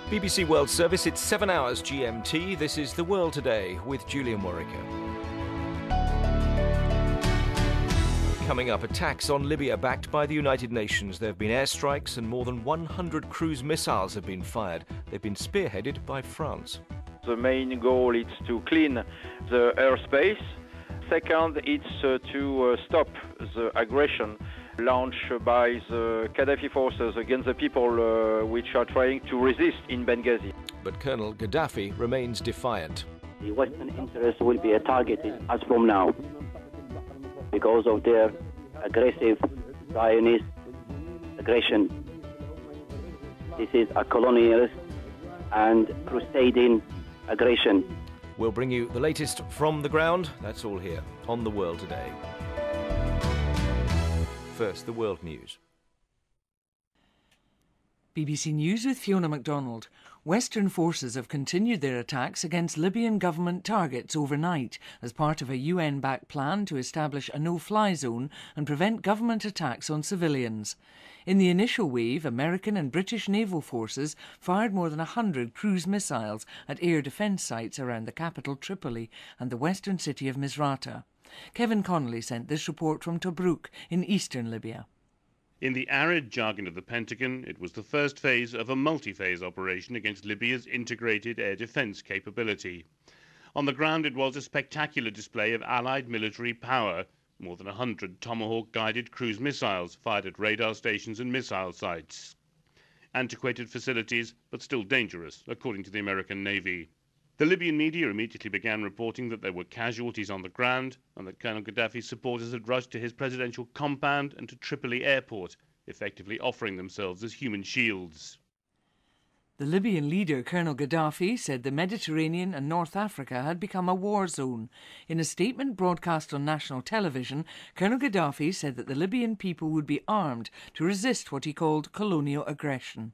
BBC World Service, it's 7 hours GMT. This is The World Today with Julian Warwicker. Coming up, attacks on Libya backed by the United Nations. There have been airstrikes and more than 100 cruise missiles have been fired. They've been spearheaded by France. The main goal is to clean the airspace. Second, it's to stop the aggression launched by the Gaddafi forces against the people which are trying to resist in Benghazi. But Colonel Gaddafi remains defiant. The Western interests will be targeted as from now because of their aggressive Zionist aggression. This is a colonialist and crusading aggression. We'll bring you the latest from the ground. That's all here on The World Today. First, the world news. BBC News with Fiona MacDonald. Western forces have continued their attacks against Libyan government targets overnight as part of a UN-backed plan to establish a no-fly zone and prevent government attacks on civilians. In the initial wave, American and British naval forces fired more than 100 cruise missiles at air defence sites around the capital Tripoli and the western city of Misrata. Kevin Connolly sent this report from Tobruk in eastern Libya. In the arid jargon of the Pentagon, it was the first phase of a multi-phase operation against Libya's integrated air defence capability. On the ground, it was a spectacular display of Allied military power. More than 100 Tomahawk-guided cruise missiles fired at radar stations and missile sites. Antiquated facilities, but still dangerous, according to the American Navy. The Libyan media immediately began reporting that there were casualties on the ground and that Colonel Gaddafi's supporters had rushed to his presidential compound and to Tripoli airport, effectively offering themselves as human shields. The Libyan leader, Colonel Gaddafi, said the Mediterranean and North Africa had become a war zone. In a statement broadcast on national television, Colonel Gaddafi said that the Libyan people would be armed to resist what he called colonial aggression.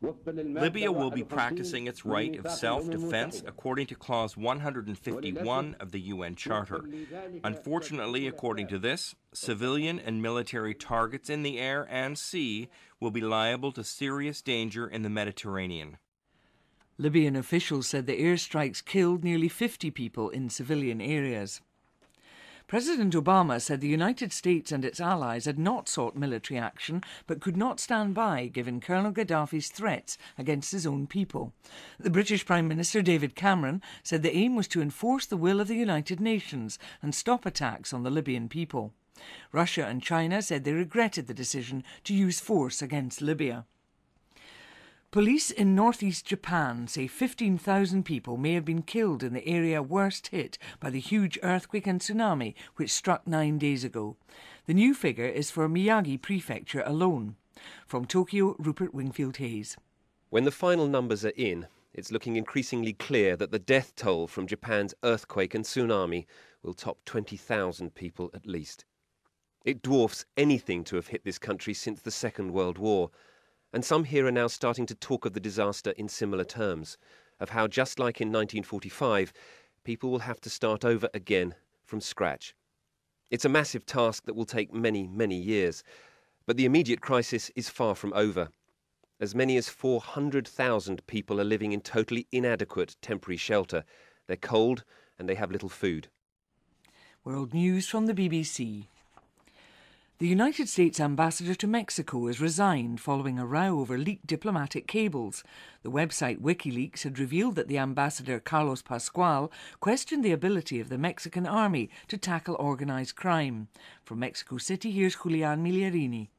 Libya will be practicing its right of self-defense according to Clause 151 of the UN Charter. Unfortunately, according to this, civilian and military targets in the air and sea will be liable to serious danger in the Mediterranean. Libyan officials said the airstrikes killed nearly 50 people in civilian areas. President Obama said the United States and its allies had not sought military action but could not stand by given Colonel Gaddafi's threats against his own people. The British Prime Minister David Cameron said the aim was to enforce the will of the United Nations and stop attacks on the Libyan people. Russia and China said they regretted the decision to use force against Libya. Police in northeast Japan say 15,000 people may have been killed in the area worst hit by the huge earthquake and tsunami which struck 9 days ago. The new figure is for Miyagi Prefecture alone. From Tokyo, Rupert Wingfield-Hayes. When the final numbers are in, it's looking increasingly clear that the death toll from Japan's earthquake and tsunami will top 20,000 people at least. It dwarfs anything to have hit this country since the Second World War. And some here are now starting to talk of the disaster in similar terms, of how just like in 1945, people will have to start over again from scratch. It's a massive task that will take many, many years, but the immediate crisis is far from over. As many as 400,000 people are living in totally inadequate temporary shelter. They're cold and they have little food. World News from the BBC. The United States ambassador to Mexico has resigned following a row over leaked diplomatic cables. The website WikiLeaks had revealed that the ambassador, Carlos Pascual, questioned the ability of the Mexican army to tackle organised crime. From Mexico City, here's Julian Miglierini.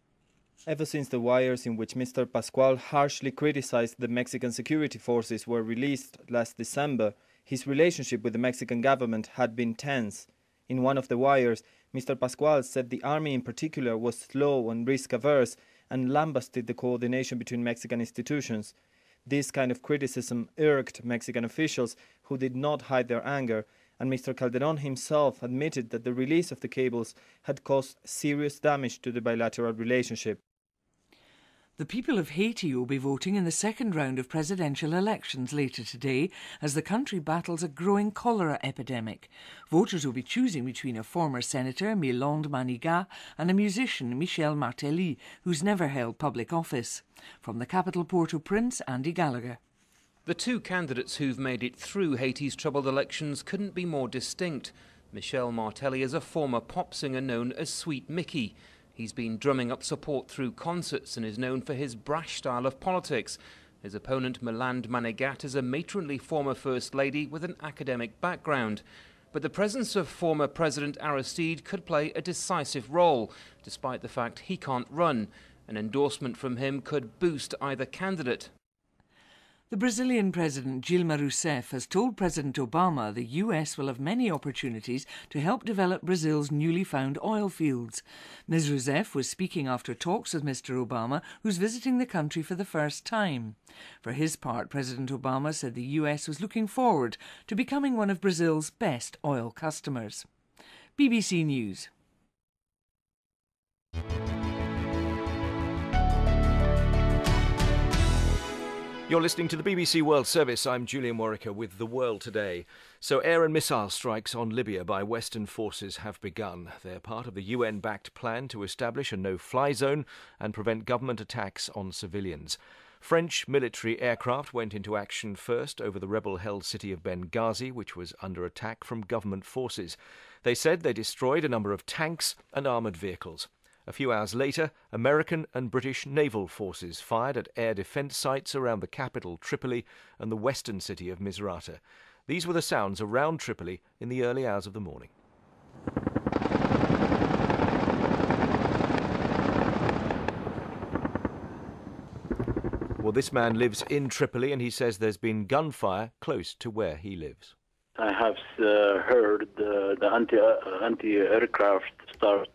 Ever since the wires in which Mr. Pascual harshly criticized the Mexican security forces were released last December, his relationship with the Mexican government had been tense. In one of the wires, Mr. Pascual said the army in particular was slow and risk-averse and lambasted the coordination between Mexican institutions. This kind of criticism irked Mexican officials who did not hide their anger, and Mr. Calderón himself admitted that the release of the cables had caused serious damage to the bilateral relationship. The people of Haiti will be voting in the second round of presidential elections later today as the country battles a growing cholera epidemic. Voters will be choosing between a former senator, Milande Manigat, and a musician, Michel Martelly, who's never held public office. From the capital Port-au-Prince, Andy Gallagher. The two candidates who've made it through Haiti's troubled elections couldn't be more distinct. Michel Martelly is a former pop singer known as Sweet Mickey. He's been drumming up support through concerts and is known for his brash style of politics. His opponent, Milande Manigat, is a matronly former First Lady with an academic background. But the presence of former President Aristide could play a decisive role, despite the fact he can't run. An endorsement from him could boost either candidate. The Brazilian President Dilma Rousseff has told President Obama the US will have many opportunities to help develop Brazil's newly found oil fields. Ms Rousseff was speaking after talks with Mr Obama, who's visiting the country for the first time. For his part, President Obama said the US was looking forward to becoming one of Brazil's best oil customers. BBC News. You're listening to the BBC World Service. I'm Julian Warwicker with The World Today. So air and missile strikes on Libya by Western forces have begun. They're part of the UN-backed plan to establish a no-fly zone and prevent government attacks on civilians. French military aircraft went into action first over the rebel-held city of Benghazi, which was under attack from government forces. They said they destroyed a number of tanks and armoured vehicles. A few hours later, American and British naval forces fired at air defence sites around the capital, Tripoli, and the western city of Misrata. These were the sounds around Tripoli in the early hours of the morning. Well, this man lives in Tripoli, and he says there's been gunfire close to where he lives. I have heard the anti-aircraft start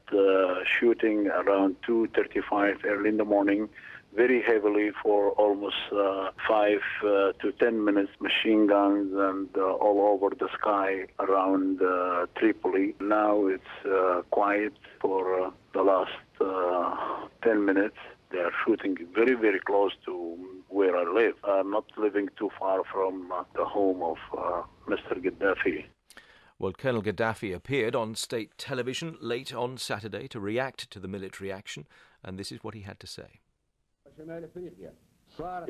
shooting around 2:35 early in the morning, very heavily for almost 5 to 10 minutes, machine guns and all over the sky around Tripoli. Now it's quiet for the last 10 minutes. They are shooting very, very close to where I live. I'm not living too far from the home of Mr. Gaddafi. Well, Colonel Gaddafi appeared on state television late on Saturday to react to the military action, and this is what he had to say.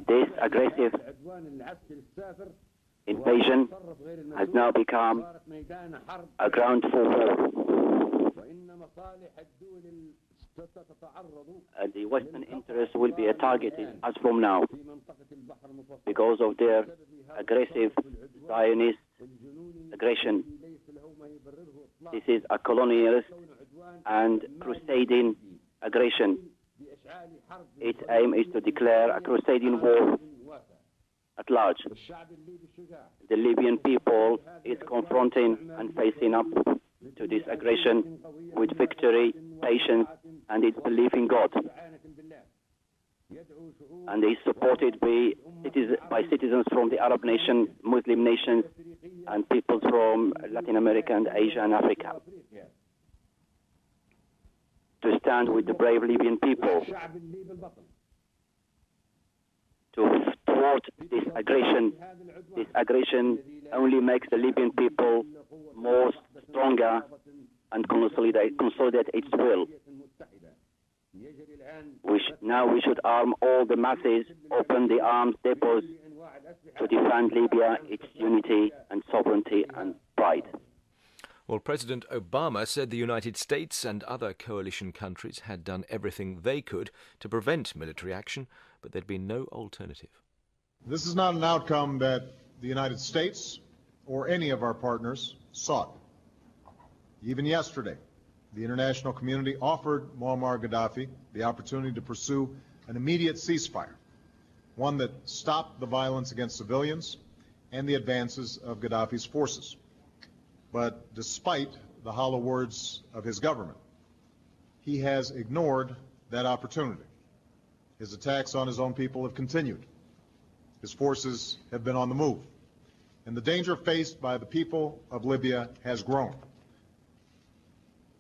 This aggressive invasion has now become a ground for war. The Western interests will be targeted as from now because of their aggressive Zionist aggression. This is a colonialist and crusading aggression. Its aim is to declare a crusading war at large. The Libyan people is confronting and facing up to this aggression with victory, patience, and its belief in God. And is supported by citizens from the Arab nations, Muslim nations, and people from Latin America and Asia and Africa. To stand with the brave Libyan people to thwart this aggression. This aggression only makes the Libyan people more stronger and consolidate its will. Now we should arm all the masses, open the arms depots to defend Libya, its unity and sovereignty and pride. Well, President Obama said the United States and other coalition countries had done everything they could to prevent military action, but there'd been no alternative. This is not an outcome that the United States or any of our partners sought. Even yesterday, the international community offered Muammar Gaddafi the opportunity to pursue an immediate ceasefire, one that stopped the violence against civilians and the advances of Gaddafi's forces. But despite the hollow words of his government, he has ignored that opportunity. His attacks on his own people have continued. His forces have been on the move, and the danger faced by the people of Libya has grown.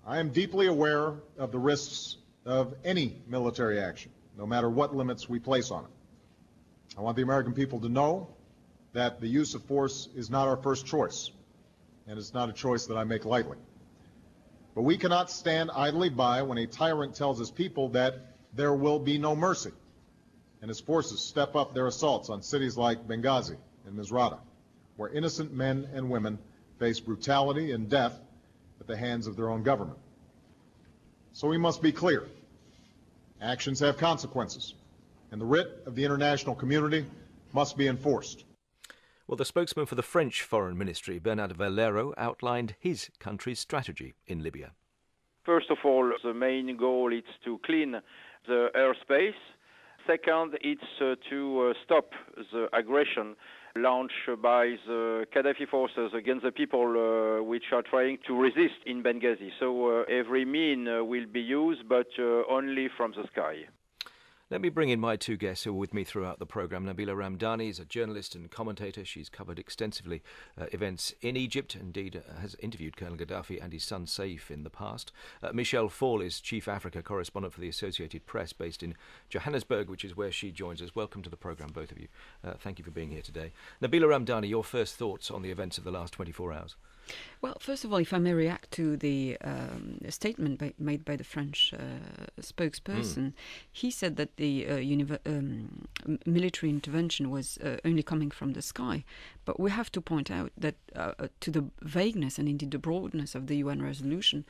I am deeply aware of the risks of any military action, no matter what limits we place on it. I want the American people to know that the use of force is not our first choice, and it's not a choice that I make lightly. But we cannot stand idly by when a tyrant tells his people that there will be no mercy, and his forces step up their assaults on cities like Benghazi and Misrata, where innocent men and women face brutality and death at the hands of their own government. So we must be clear. Actions have consequences, and the writ of the international community must be enforced. Well, the spokesman for the French Foreign Ministry, Bernard Valero, outlined his country's strategy in Libya. First of all, the main goal is to clean the airspace. Second, it's to stop the aggression launched by the Gaddafi forces against the people which are trying to resist in Benghazi. So every mean will be used, but only from the sky. Let me bring in my two guests who were with me throughout the programme. Nabila Ramdani is a journalist and commentator. She's covered extensively events in Egypt, indeed has interviewed Colonel Gaddafi and his son Saif in the past. Michelle Fall is Chief Africa Correspondent for the Associated Press based in Johannesburg, which is where she joins us. Welcome to the programme, both of you. Thank you for being here today. Nabila Ramdani, your first thoughts on the events of the last 24 hours? Well, first of all, if I may react to the statement made by the French spokesperson, he said that the military intervention was only coming from the sky. But we have to point out that to the vagueness and indeed the broadness of the UN resolution,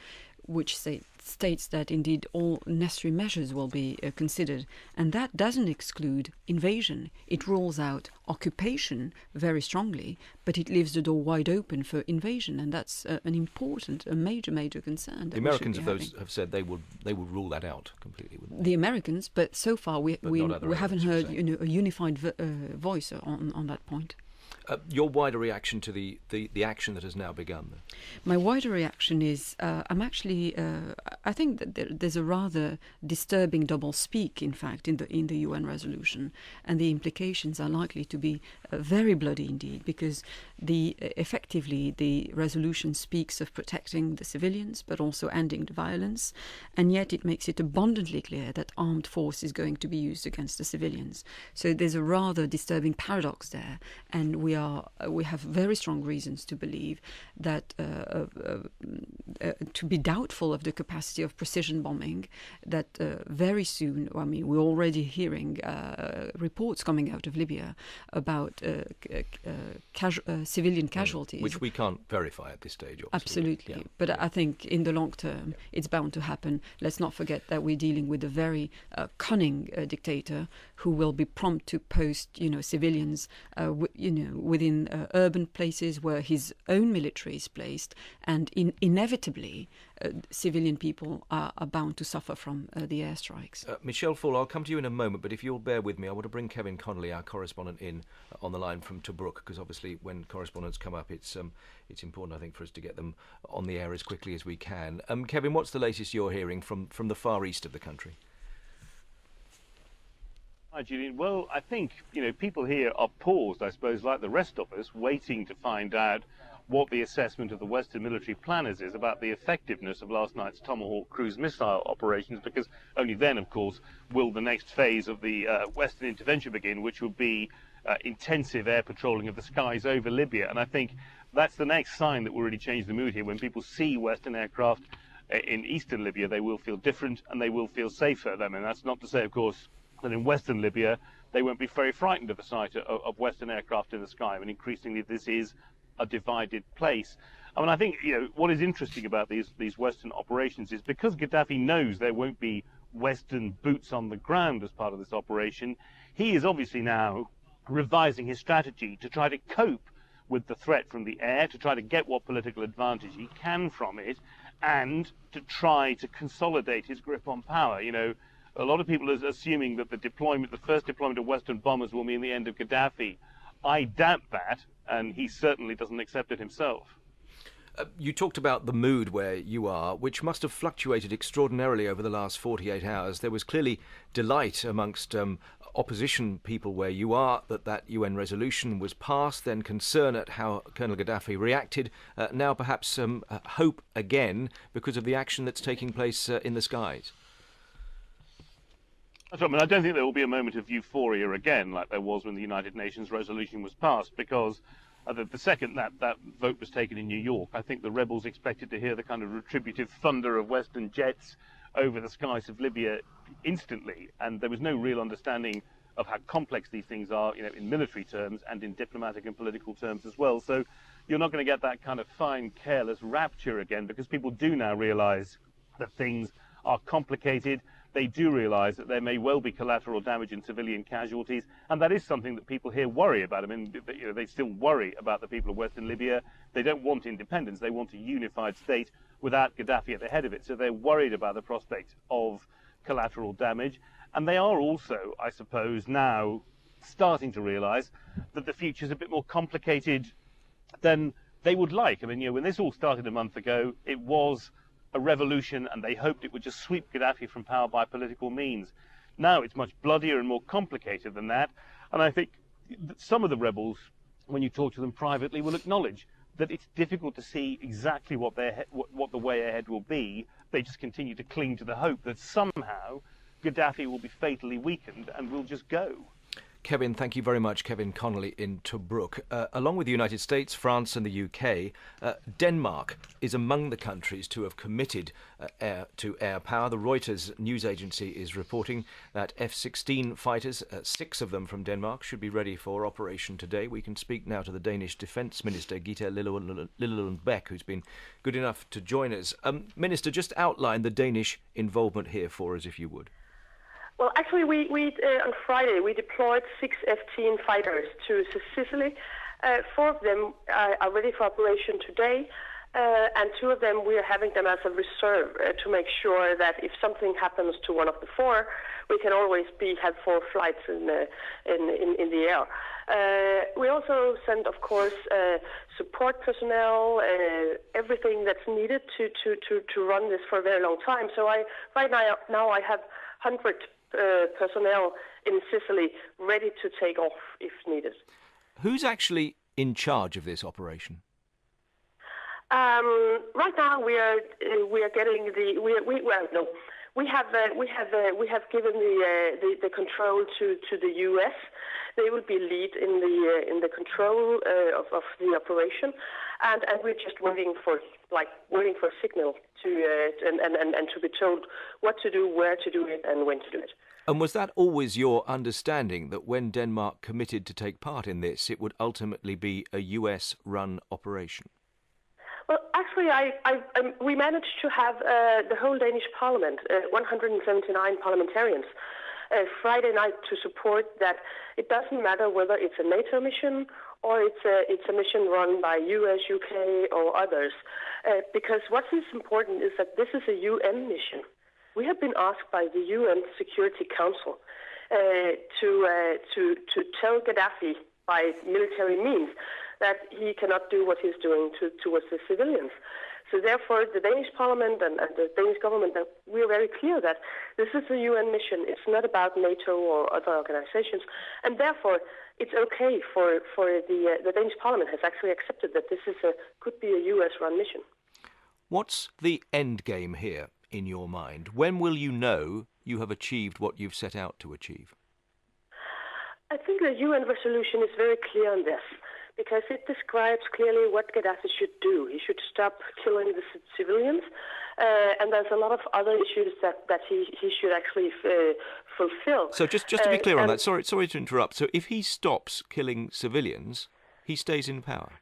which states that indeed all necessary measures will be considered, and that doesn't exclude invasion. It rules out occupation very strongly, but it leaves the door wide open for invasion, and that's a major concern. The Americans have said they will rule that out completely. The Americans, but so far we haven't heard a unified voice on that point. Your wider reaction to the action that has now begun? Then? My wider reaction is I think that there's a rather disturbing double speak, in fact, in the UN resolution, and the implications are likely to be very bloody indeed, because effectively the resolution speaks of protecting the civilians but also ending the violence, and yet it makes it abundantly clear that armed force is going to be used against the civilians. So there's a rather disturbing paradox there, and we have very strong reasons to believe that to be doubtful of the capacity of precision bombing, that very soon, I mean, we're already hearing reports coming out of Libya about civilian casualties. Which we can't verify at this stage, obviously. Absolutely. Yeah. But I think in the long term, it's bound to happen. Let's not forget that we're dealing with a very cunning dictator who will be prompt to post, civilians, within urban places where his own military is placed, and inevitably civilian people are bound to suffer from the airstrikes. Michelle Fall, I'll come to you in a moment, but if you'll bear with me, I want to bring Kevin Connolly, our correspondent, in on the line from Tobruk, because obviously when correspondents come up, it's important, I think, for us to get them on the air as quickly as we can. Kevin, what's the latest you're hearing from the far east of the country? Hi, Julian. Well, I think, people here are paused, I suppose, like the rest of us, waiting to find out what the assessment of the Western military planners is about the effectiveness of last night's Tomahawk cruise missile operations, because only then, of course, will the next phase of the Western intervention begin, which will be intensive air patrolling of the skies over Libya. And I think that's the next sign that will really change the mood here. When people see Western aircraft in eastern Libya, they will feel different and they will feel safer. I mean, that's not to say, of course, that in Western Libya, they won't be very frightened of the sight of Western aircraft in the sky. I mean, increasingly, this is a divided place. I mean, I think, what is interesting about these Western operations is because Gaddafi knows there won't be Western boots on the ground as part of this operation, he is obviously now revising his strategy to try to cope with the threat from the air, to try to get what political advantage he can from it, and to try to consolidate his grip on power. A lot of people are assuming that the first deployment of Western bombers will mean the end of Gaddafi. I doubt that, and he certainly doesn't accept it himself. You talked about the mood where you are, which must have fluctuated extraordinarily over the last 48 hours. There was clearly delight amongst opposition people where you are that UN resolution was passed, then concern at how Colonel Gaddafi reacted, now perhaps hope again because of the action that's taking place in the skies. I mean, I don't think there will be a moment of euphoria again like there was when the United Nations resolution was passed, because the second that vote was taken in New York, I think the rebels expected to hear the kind of retributive thunder of Western jets over the skies of Libya instantly, and there was no real understanding of how complex these things are, in military terms and in diplomatic and political terms as well. So you're not going to get that kind of fine, careless rapture again, because people do now realize that things are complicated. They do realize that there may well be collateral damage and civilian casualties, and that is something that people here worry about. I mean, they still worry about the people of Western Libya. They don't want independence. They want a unified state without Gaddafi at the head of it. So they're worried about the prospect of collateral damage. And they are also, I suppose, now starting to realize that the future is a bit more complicated than they would like. I mean, when this all started a month ago, it was a revolution, and they hoped it would just sweep Gaddafi from power by political means. Now it's much bloodier and more complicated than that, and I think that some of the rebels, when you talk to them privately, will acknowledge that it's difficult to see exactly what the way ahead will be. They just continue to cling to the hope that somehow Gaddafi will be fatally weakened and will just go. Kevin, thank you very much. Kevin Connolly in Tobruk. Along with the United States, France and the UK, Denmark is among the countries to have committed to air power. The Reuters news agency is reporting that F-16 fighters, 6 of them from Denmark, should be ready for operation today. We can speak now to the Danish Defence Minister, Gitte Lillelund Bech, who's been good enough to join us. Minister, just outline the Danish involvement here for us, if you would. Well, actually, we on Friday, we deployed 6 F-16 fighters to Sicily. 4 of them are ready for operation today, and 2 of them, we are having them as a reserve to make sure that if something happens to one of the 4, we can always have 4 flights in the air. We also send, of course, support personnel, everything that's needed to run this for a very long time. So right now I have 100 personnel in Sicily ready to take off if needed. Who's actually in charge of this operation? Right now we are getting we have given the control to the U.S. They will be lead in the control of the operation, and we're just waiting for a signal to and to be told what to do, where to do it, and when to do it. And was that always your understanding, that when Denmark committed to take part in this, it would ultimately be a US-run operation? Well, actually, we managed to have the whole Danish Parliament, 179 parliamentarians, Friday night to support that. It doesn't matter whether it's a NATO mission or it's a mission run by US, UK, or others, because what is important is that this is a UN mission. We have been asked by the UN Security Council to tell Gaddafi by military means that he cannot do what he's doing towards the civilians. So therefore, the Danish Parliament and the Danish government, we are very clear that this is a UN mission. It's not about NATO or other organizations, and therefore it's okay for the Danish Parliament has actually accepted that this could be a US-run mission. What's the end game here in your mind? When will you know you have achieved what you've set out to achieve? I think the UN resolution is very clear on this, because it describes clearly what Gaddafi should do. He should stop killing the civilians, and there's a lot of other issues that he should actually fulfill. So just to be clear on that, sorry to interrupt. So if he stops killing civilians, he stays in power?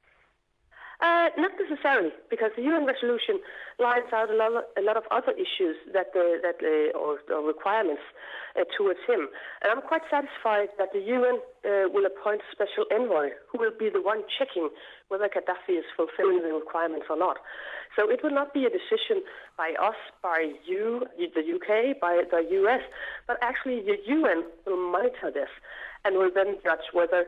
Not necessarily, because the UN resolution lines out a lot of other issues or requirements towards him. And I'm quite satisfied that the UN will appoint a special envoy who will be the one checking whether Gaddafi is fulfilling the requirements or not. So it will not be a decision by us, by you, the UK, by the US, but actually the UN will monitor this and will then judge whether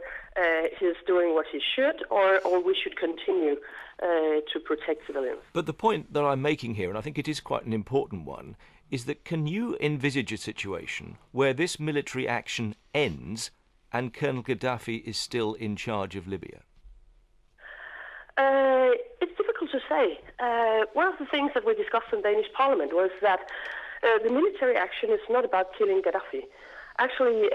he's doing what he should or we should continue to protect civilians. But the point that I'm making here, and I think it is quite an important one, is that can you envisage a situation where this military action ends and Colonel Gaddafi is still in charge of Libya? It's difficult to say. One of the things that we discussed in Danish Parliament was that the military action is not about killing Gaddafi. Actually,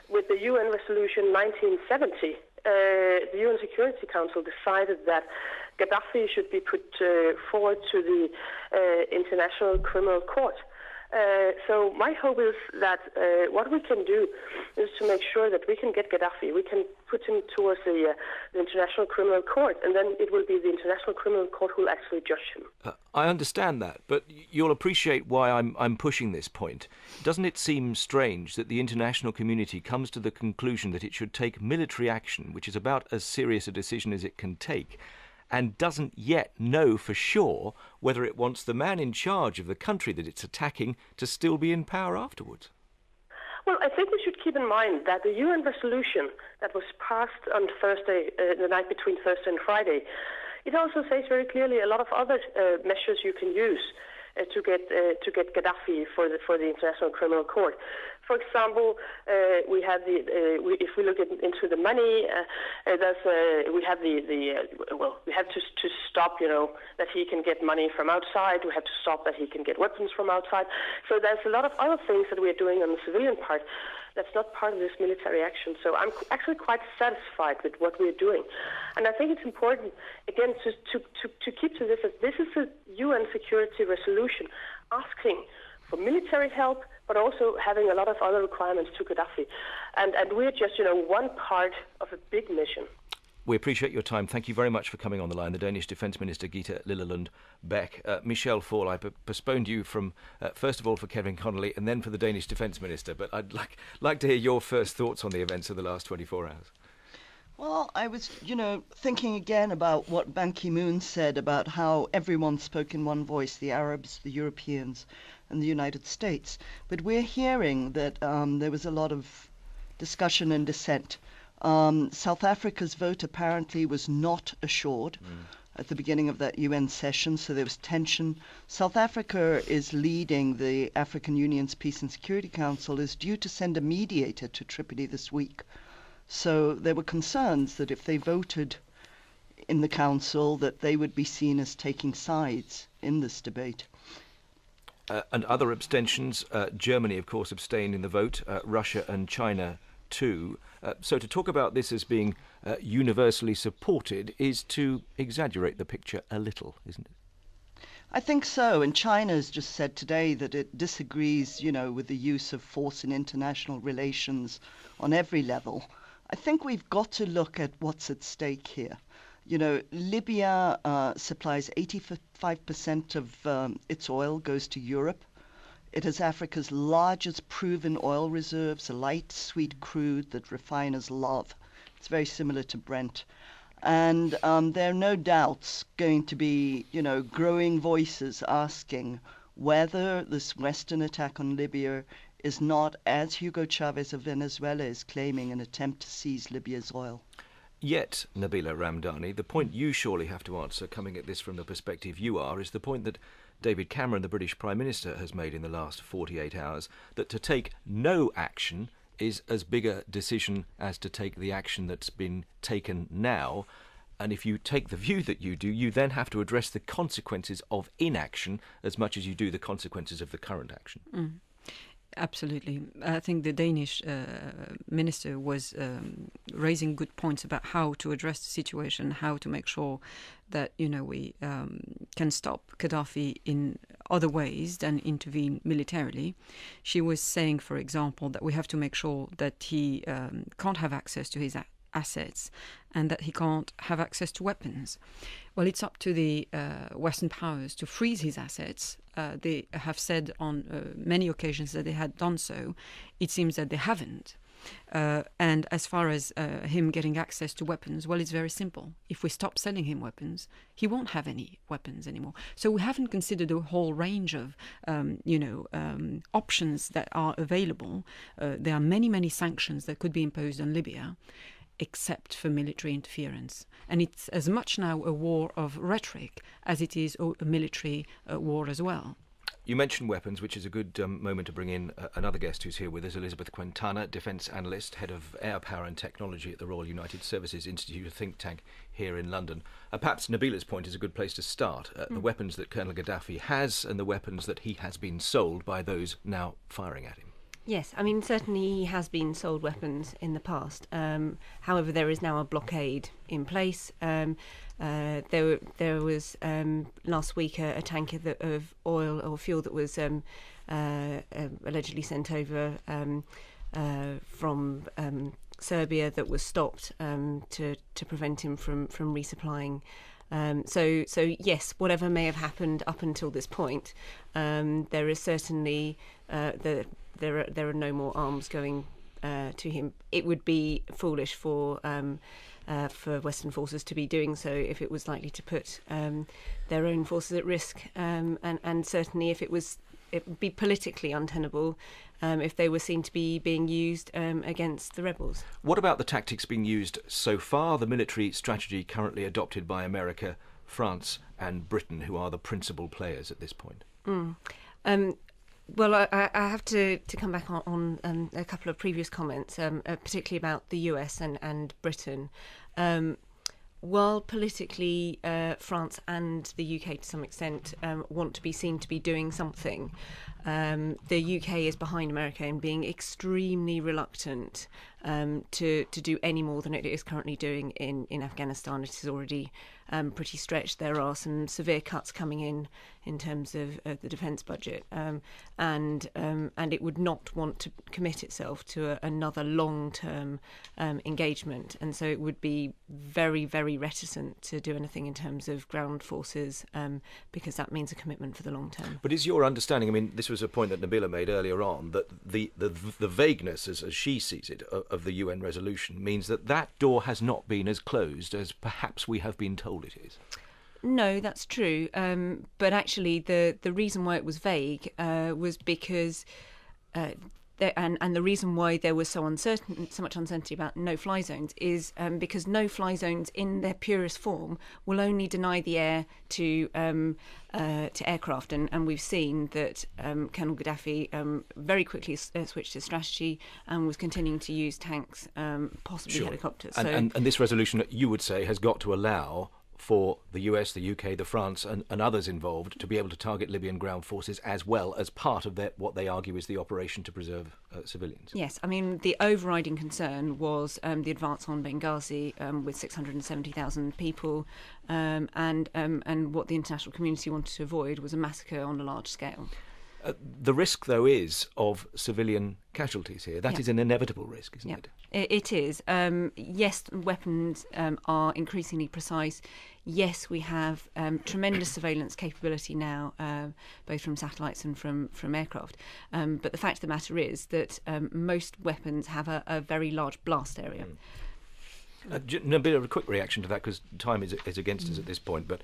with the UN Resolution 1970, the UN Security Council decided that Gaddafi should be put forward to the International Criminal Court. So my hope is that what we can do is to make sure that we can get Gaddafi, we can put him towards the International Criminal Court, and then it will be the International Criminal Court who will actually judge him. I understand that, but you'll appreciate why I'm pushing this point. Doesn't it seem strange that the international community comes to the conclusion that it should take military action, which is about as serious a decision as it can take, and doesn't yet know for sure whether it wants the man in charge of the country that it's attacking to still be in power afterwards? Well, I think we should keep in mind that the UN resolution that was passed on Thursday, the night between Thursday and Friday, it also says very clearly a lot of other measures you can use to get Gaddafi for the International Criminal Court. For example, we have if we look into the money, we have we have to stop, that he can get money from outside. We have to stop that he can get weapons from outside. So there's a lot of other things that we are doing on the civilian part that's not part of this military action. So I'm actually quite satisfied with what we're doing. And I think it's important, again, to keep to this, as this is a UN security resolution asking for military help, but also having a lot of other requirements to Gaddafi. And we're just, one part of a big mission. We appreciate your time. Thank you very much for coming on the line. The Danish Defence Minister, Gitte Lillelund Bech. Michel Fall, I postponed you from, first of all, for Kevin Connolly and then for the Danish Defence Minister. But I'd like to hear your first thoughts on the events of the last 24 hours. Well, I was, thinking again about what Ban Ki-moon said about how everyone spoke in one voice, the Arabs, the Europeans, and the United States. But we're hearing that there was a lot of discussion and dissent. South Africa's vote apparently was not assured at the beginning of that UN session, so there was tension. South Africa is leading the African Union's Peace and Security Council, is due to send a mediator to Tripoli this week. So there were concerns that if they voted in the council, that they would be seen as taking sides in this debate. And other abstentions, Germany, of course, abstained in the vote, Russia and China too. So to talk about this as being universally supported is to exaggerate the picture a little, isn't it? I think so, and China has just said today that it disagrees, with the use of force in international relations on every level. I think we've got to look at what's at stake here. Libya supplies 85% of its oil goes to Europe. It has Africa's largest proven oil reserves, a light, sweet crude that refiners love. It's very similar to Brent. And there are no doubts going to be, growing voices asking whether this Western attack on Libya is not, as Hugo Chavez of Venezuela is claiming, an attempt to seize Libya's oil. Yet, Nabila Ramdani, the point you surely have to answer, coming at this from the perspective you are, is the point that David Cameron, the British Prime Minister, has made in the last 48 hours, that to take no action is as big a decision as to take the action that's been taken now. And if you take the view that you do, you then have to address the consequences of inaction as much as you do the consequences of the current action. Absolutely. I think the Danish minister was raising good points about how to address the situation, how to make sure that, we can stop Gaddafi in other ways than intervene militarily. She was saying, for example, that we have to make sure that he can't have access to his assets and that he can't have access to weapons. Well, it's up to the Western powers to freeze his assets. They have said on many occasions that they had done so. It seems that they haven't. And as far as him getting access to weapons, well, it's very simple. If we stop selling him weapons, he won't have any weapons anymore. So we haven't considered a whole range of, options that are available. There are many, many sanctions that could be imposed on Libya, except for military interference. And it's as much now a war of rhetoric as it is a military war as well. You mentioned weapons, which is a good moment to bring in another guest who's here with us, Elizabeth Quintana, defence analyst, head of air power and technology at the Royal United Services Institute, a think tank here in London. Perhaps Nabila's point is a good place to start. The weapons that Colonel Gaddafi has and the weapons that he has been sold by those now firing at him. Yes, I mean, certainly he has been sold weapons in the past. However, there is now a blockade in place. There was last week a tanker of oil or fuel that was allegedly sent over from Serbia that was stopped to prevent him from resupplying. So yes, whatever may have happened up until this point, there is certainly there are no more arms going to him. It would be foolish for Western forces to be doing so if it was likely to put their own forces at risk, and certainly if it would be politically untenable if they were seen to be being used against the rebels. What about the tactics being used so far, the military strategy currently adopted by America, France and Britain, who are the principal players at this point? Well, I have to come back on a couple of previous comments, particularly about the US and Britain. While politically France and the UK to some extent want to be seen to be doing something, the UK is behind America in being extremely reluctant to do any more than it is currently doing in Afghanistan. It is already pretty stretched. There are some severe cuts coming in terms of the defence budget, and it would not want to commit itself to another long-term engagement, and so it would be very, very reticent to do anything in terms of ground forces, because that means a commitment for the long term. But is your understanding, I mean, this was a point that Nabila made earlier on, that the vagueness, as she sees it, of the UN resolution means that door has not been as closed as perhaps we have been told it is? No, that's true. But actually, the reason why it was vague was because, and the reason why there was so much uncertainty about no-fly zones is because no-fly zones, in their purest form, will only deny the air to aircraft, and we've seen that Colonel Gaddafi very quickly switched his strategy and was continuing to use tanks, possibly helicopters. And this resolution, you would say, has got to allow for the US, the UK, the France and others involved to be able to target Libyan ground forces as well as part of what they argue is the operation to preserve civilians. Yes, I mean, the overriding concern was the advance on Benghazi with 670,000 people, and what the international community wanted to avoid was a massacre on a large scale. The risk, though, is of civilian casualties here. That is an inevitable risk, isn't it? It is. Yes, weapons are increasingly precise. Yes, we have tremendous surveillance capability now, both from satellites and from aircraft. But the fact of the matter is that most weapons have a very large blast area. Nabila, a quick reaction to that, because time is against us at this point. But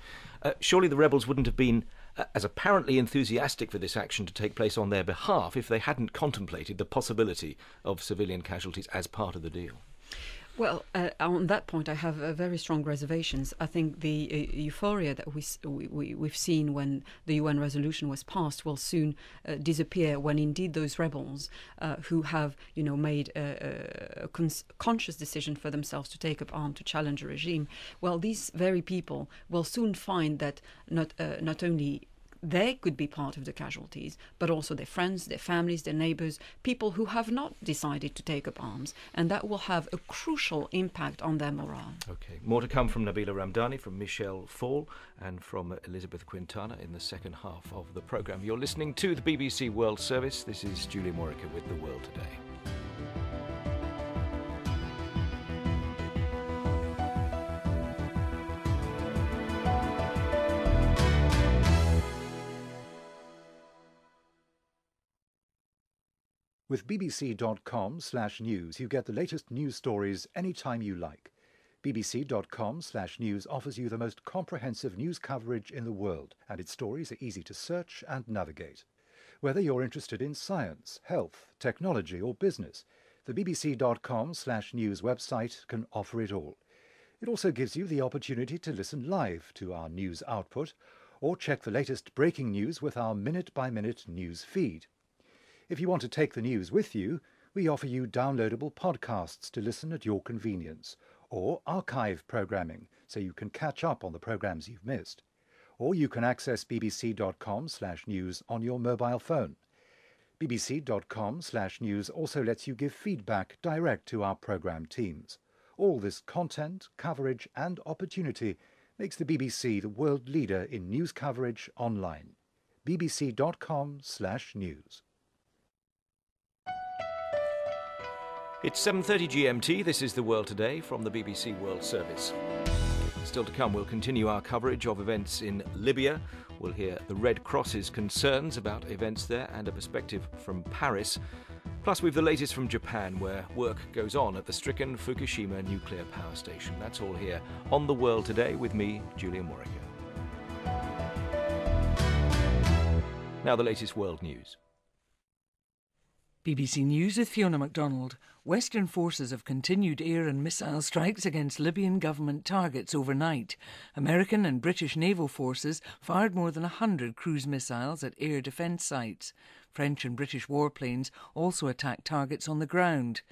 surely the rebels wouldn't have been as apparently enthusiastic for this action to take place on their behalf if they hadn't contemplated the possibility of civilian casualties as part of the deal. Well, on that point, I have very strong reservations. I think the euphoria that we've seen when the UN resolution was passed will soon disappear when indeed those rebels who have, made a conscious decision for themselves to take up arms to challenge a regime, well, these very people will soon find that not only they could be part of the casualties, but also their friends, their families, their neighbours, people who have not decided to take up arms, and that will have a crucial impact on their morale. Okay, more to come from Nabila Ramdani, from Michelle Fall, and from Elizabeth Quintana in the second half of the programme. You're listening to the BBC World Service. This is Julia Morica with The World Today. With bbc.com/news, you get the latest news stories anytime you like. bbc.com/news offers you the most comprehensive news coverage in the world, and its stories are easy to search and navigate. Whether you're interested in science, health, technology or business, the bbc.com/news website can offer it all. It also gives you the opportunity to listen live to our news output or check the latest breaking news with our minute-by-minute news feed. If you want to take the news with you, we offer you downloadable podcasts to listen at your convenience, or archive programming so you can catch up on the programmes you've missed. Or you can access bbc.com/news on your mobile phone. bbc.com/news also lets you give feedback direct to our programme teams. All this content, coverage and opportunity makes the BBC the world leader in news coverage online. bbc.com/news. It's 7:30 GMT. This is The World Today from the BBC World Service. Still to come, we'll continue our coverage of events in Libya. We'll hear the Red Cross's concerns about events there and a perspective from Paris. Plus, we've the latest from Japan, where work goes on at the stricken Fukushima nuclear power station. That's all here on The World Today with me, Julian Warwick. Now the latest world news. BBC News with Fiona MacDonald. Western forces have continued air and missile strikes against Libyan government targets overnight. American and British naval forces fired more than 100 cruise missiles at air defence sites. French and British warplanes also attacked targets on the ground.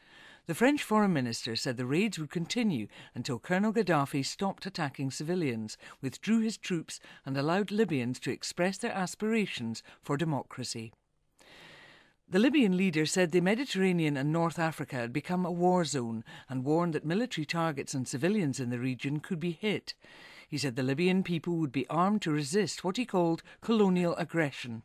The French Foreign Minister said the raids would continue until Colonel Gaddafi stopped attacking civilians, withdrew his troops and allowed Libyans to express their aspirations for democracy. The Libyan leader said the Mediterranean and North Africa had become a war zone and warned that military targets and civilians in the region could be hit. He said the Libyan people would be armed to resist what he called colonial aggression.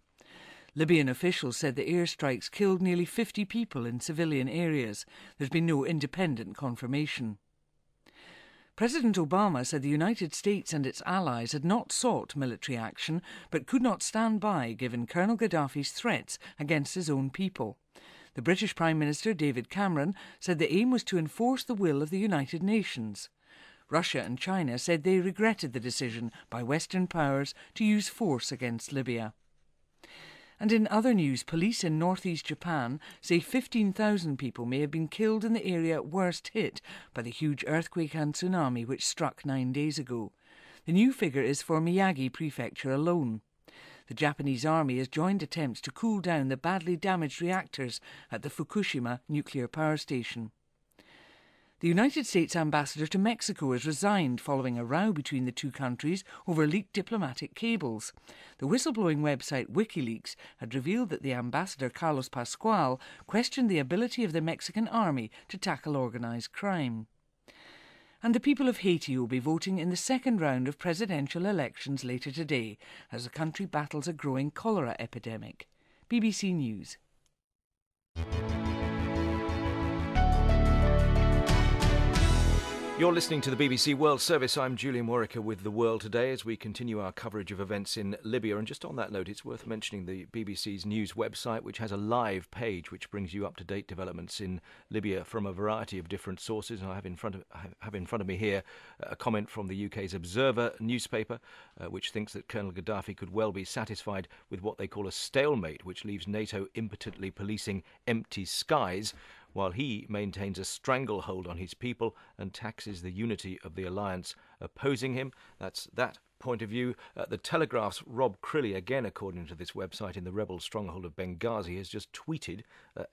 Libyan officials said the airstrikes killed nearly 50 people in civilian areas. There's been no independent confirmation. President Obama said the United States and its allies had not sought military action but could not stand by given Colonel Gaddafi's threats against his own people. The British Prime Minister David Cameron said the aim was to enforce the will of the United Nations. Russia and China said they regretted the decision by Western powers to use force against Libya. And in other news, police in northeast Japan say 15,000 people may have been killed in the area worst hit by the huge earthquake and tsunami which struck 9 days ago. The new figure is for Miyagi Prefecture alone. The Japanese army has joined attempts to cool down the badly damaged reactors at the Fukushima nuclear power station. The United States ambassador to Mexico has resigned following a row between the two countries over leaked diplomatic cables. The whistleblowing website WikiLeaks had revealed that the ambassador, Carlos Pascual, questioned the ability of the Mexican army to tackle organised crime. And the people of Haiti will be voting in the second round of presidential elections later today as the country battles a growing cholera epidemic. BBC News. You're listening to the BBC World Service. I'm Julian Warwick with The World Today as we continue our coverage of events in Libya. And just on that note, it's worth mentioning the BBC's news website, which has a live page which brings you up-to-date developments in Libya from a variety of different sources. And I have in front of me here a comment from the UK's Observer newspaper, which thinks that Colonel Gaddafi could well be satisfied with what they call a stalemate, which leaves NATO impotently policing empty skies, while he maintains a stranglehold on his people and taxes the unity of the alliance opposing him. That's that point of view. The Telegraph's Rob Crilly, again according to this website in the rebel stronghold of Benghazi, has just tweeted,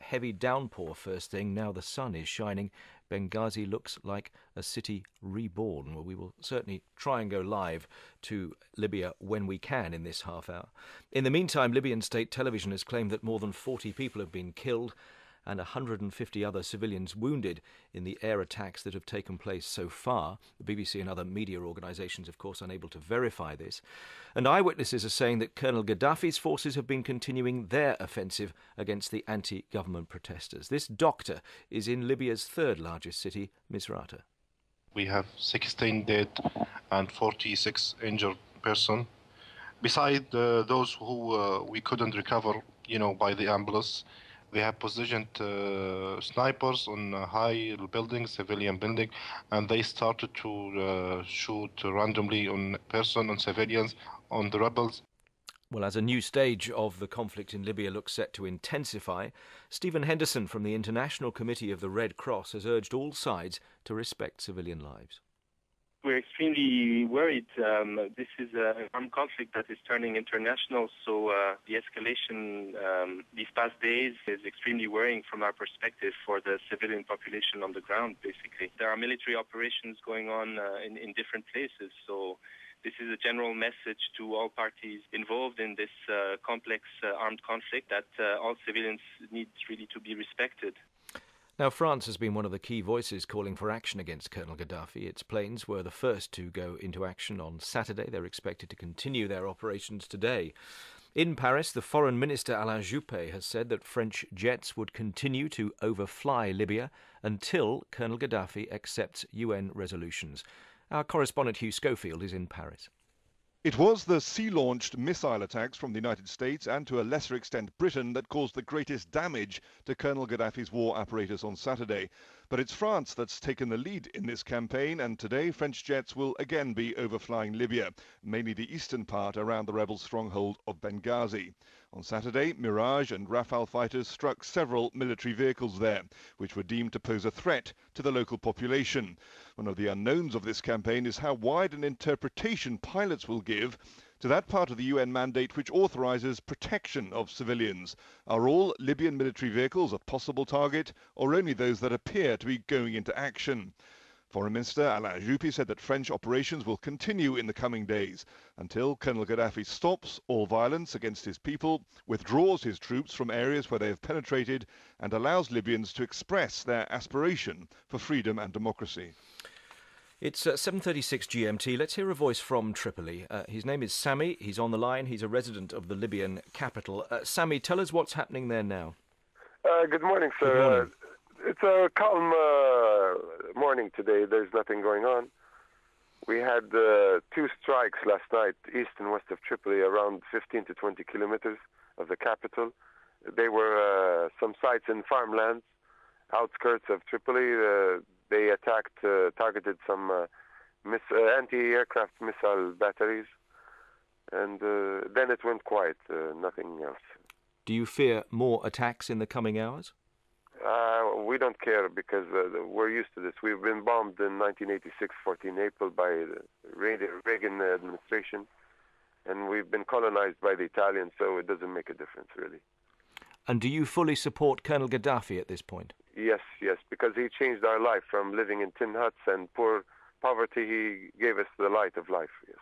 heavy downpour first thing, now the sun is shining. Benghazi looks like a city reborn. Well, we will certainly try and go live to Libya when we can in this half hour. In the meantime, Libyan state television has claimed that more than 40 people have been killed and 150 other civilians wounded in the air attacks that have taken place so far. The BBC and other media organisations, of course, unable to verify this. And eyewitnesses are saying that Colonel Gaddafi's forces have been continuing their offensive against the anti-government protesters. This doctor is in Libya's third largest city, Misrata. We have 16 dead and 46 injured persons. Beside those who we couldn't recover, by the ambulance, they have positioned snipers on high buildings, civilian building, and they started to shoot randomly on civilians, on the rebels. Well, as a new stage of the conflict in Libya looks set to intensify, Stephen Henderson from the International Committee of the Red Cross has urged all sides to respect civilian lives. We're extremely worried. This is an armed conflict that is turning international, so the escalation these past days is extremely worrying from our perspective for the civilian population on the ground, basically. There are military operations going on in different places, so this is a general message to all parties involved in this complex armed conflict that all civilians need really to be respected. Now, France has been one of the key voices calling for action against Colonel Gaddafi. Its planes were the first to go into action on Saturday. They're expected to continue their operations today. In Paris, the Foreign Minister Alain Juppé has said that French jets would continue to overfly Libya until Colonel Gaddafi accepts UN resolutions. Our correspondent Hugh Schofield is in Paris. It was the sea-launched missile attacks from the United States and to a lesser extent Britain that caused the greatest damage to Colonel Gaddafi's war apparatus on Saturday. But it's France that's taken the lead in this campaign, and today French jets will again be overflying Libya, mainly the eastern part around the rebel stronghold of Benghazi. On Saturday, Mirage and Rafale fighters struck several military vehicles there, which were deemed to pose a threat to the local population. One of the unknowns of this campaign is how wide an interpretation pilots will give to that part of the UN mandate which authorizes protection of civilians. Are all Libyan military vehicles a possible target, or only those that appear to be going into action? Foreign Minister Alain Juppé said that French operations will continue in the coming days until Colonel Gaddafi stops all violence against his people, withdraws his troops from areas where they have penetrated, and allows Libyans to express their aspiration for freedom and democracy. It's 7:36 GMT. Let's hear a voice from Tripoli. His name is Sami. He's on the line. He's a resident of the Libyan capital. Sami, tell us what's happening there now. Good morning, sir. Good morning. It's a calm morning today. There's nothing going on. We had 2 strikes last night, east and west of Tripoli, around 15 to 20 kilometers of the capital. They were some sites in farmlands, outskirts of Tripoli. They attacked, targeted some anti-aircraft missile batteries, and then it went quiet, nothing else. Do you fear more attacks in the coming hours? We don't care because we're used to this. We've been bombed in 1986, 14 April, by the Reagan administration, and we've been colonized by the Italians, so it doesn't make a difference, really. And do you fully support Colonel Gaddafi at this point? Yes, because he changed our life from living in tin huts and poverty. He gave us the light of life, yes.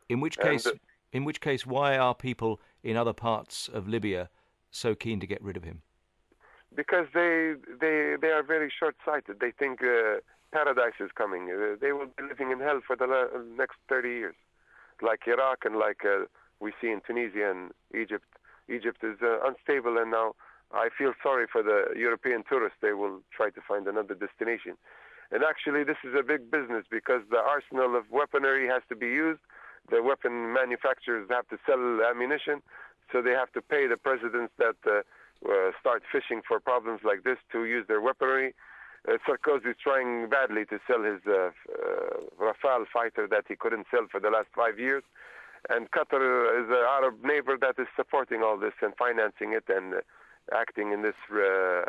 In which case, why are people in other parts of Libya so keen to get rid of him? Because they are very short-sighted. They think paradise is coming. They will be living in hell for the next 30 years, like Iraq and like we see in Tunisia and Egypt. Egypt is unstable, and now I feel sorry for the European tourists. They will try to find another destination. And actually, this is a big business because the arsenal of weaponry has to be used. The weapon manufacturers have to sell ammunition, so they have to pay the presidents that start fishing for problems like this to use their weaponry. Sarkozy is trying badly to sell his Rafale fighter that he couldn't sell for the last 5 years. And Qatar is an Arab neighbor that is supporting all this and financing it and acting in this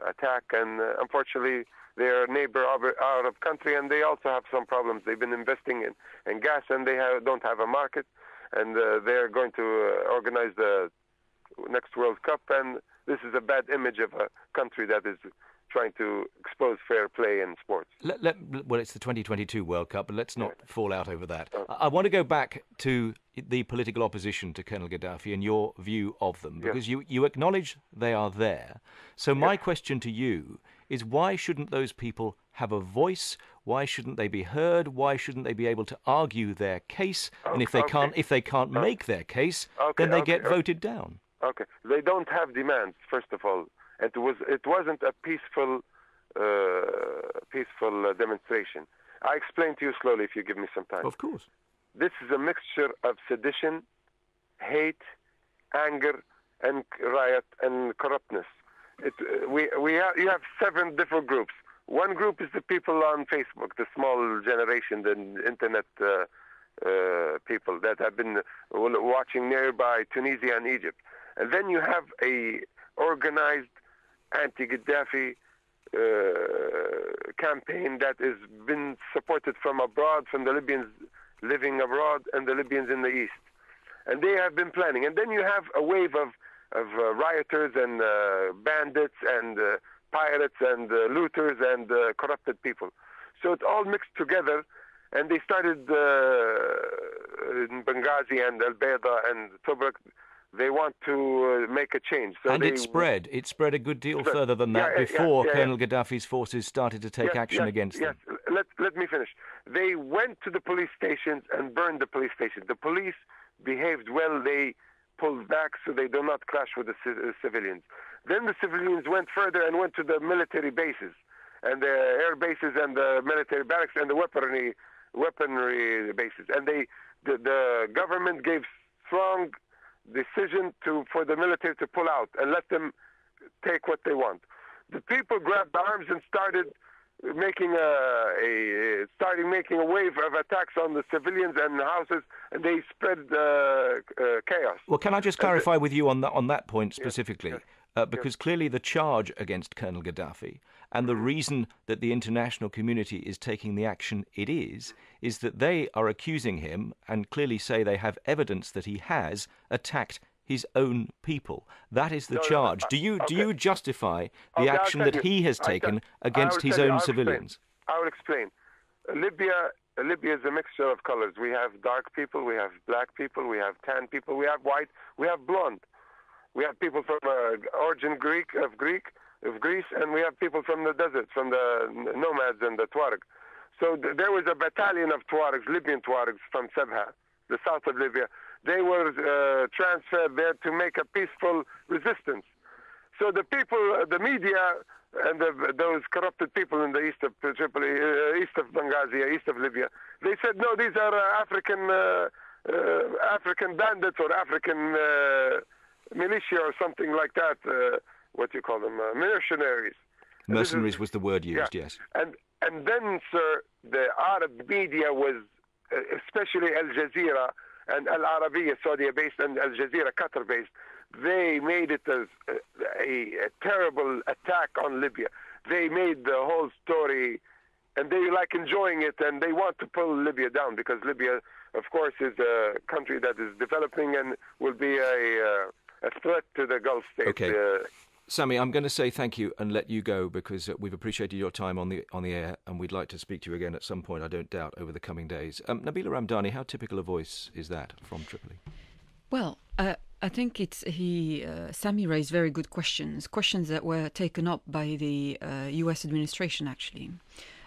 attack. And unfortunately, they're a neighbor Arab country, and they also have some problems. They've been investing in gas, and they don't have a market. And they're going to organize the next World Cup, and this is a bad image of a country that is trying to expose fair play in sports. Well, it's the 2022 World Cup, but let's not fall out over that. I want to go back to the political opposition to Colonel Gaddafi and your view of them, because you acknowledge they are there. So my question to you is, why shouldn't those people have a voice? Why shouldn't they be heard? Why shouldn't they be able to argue their case? And if they can't make their case, then they get voted down. Okay, they don't have demands, first of all. It wasn't a peaceful demonstration. I explain to you slowly if you give me some time. Of course. This is a mixture of sedition, hate, anger, and riot and corruptness. You have 7 different groups. One group is the people on Facebook, the small generation, the internet people that have been watching nearby Tunisia and Egypt. And then you have a organized anti-Gaddafi campaign that has been supported from abroad, from the Libyans living abroad and the Libyans in the east. And they have been planning. And then you have a wave of rioters and bandits and pirates and looters and corrupted people. So it's all mixed together, and they started in Benghazi and Al Bayda and Tobruk. They want to make a change. So and it spread a good deal further than that before Colonel Gaddafi's forces started to take action against them. Yes, let me finish. They went to the police stations and burned the police stations. The police behaved well. They pulled back so they do not clash with the civilians. Then the civilians went further and went to the military bases and the air bases and the military barracks and the weaponry bases. And the government gave strong decision for the military to pull out and let them take what they want. The people grabbed arms and started making a wave of attacks on the civilians and houses, and they spread chaos. Well, can I just clarify with you on that point specifically? Because clearly the charge against Colonel Gaddafi and the reason that the international community is taking the action it is that they are accusing him and clearly say they have evidence that he has attacked his own people. That is the charge. Do you justify the action that he has taken against his own civilians? I will explain. Libya is a mixture of colors. We have dark people, we have black people, we have tan people, we have white, we have blonde. We have people from origin of Greece, and we have people from the desert, from the nomads and the Tuareg. So there was a battalion of Tuaregs, Libyan Tuaregs from Sabha, the south of Libya. They were transferred there to make a peaceful resistance. So the people, the media, and those corrupted people in the east of Tripoli, east of Benghazi, east of Libya, they said, no, these are African bandits or African militia or something like that. What do you call them? Mercenaries. Mercenaries was the word used, yes. And then, sir, the Arab media was, especially Al Jazeera and Al Arabiya, Saudi-based, and Al Jazeera, Qatar-based, they made it as a terrible attack on Libya. They made the whole story, and they like enjoying it, and they want to pull Libya down because Libya, of course, is a country that is developing and will be a threat to the Gulf states. Okay. Sami, I'm going to say thank you and let you go because we've appreciated your time on the air and we'd like to speak to you again at some point, I don't doubt, over the coming days. Nabila Ramdani, how typical a voice is that from Tripoli? Well, I think Sami raised very good questions that were taken up by the US administration, actually.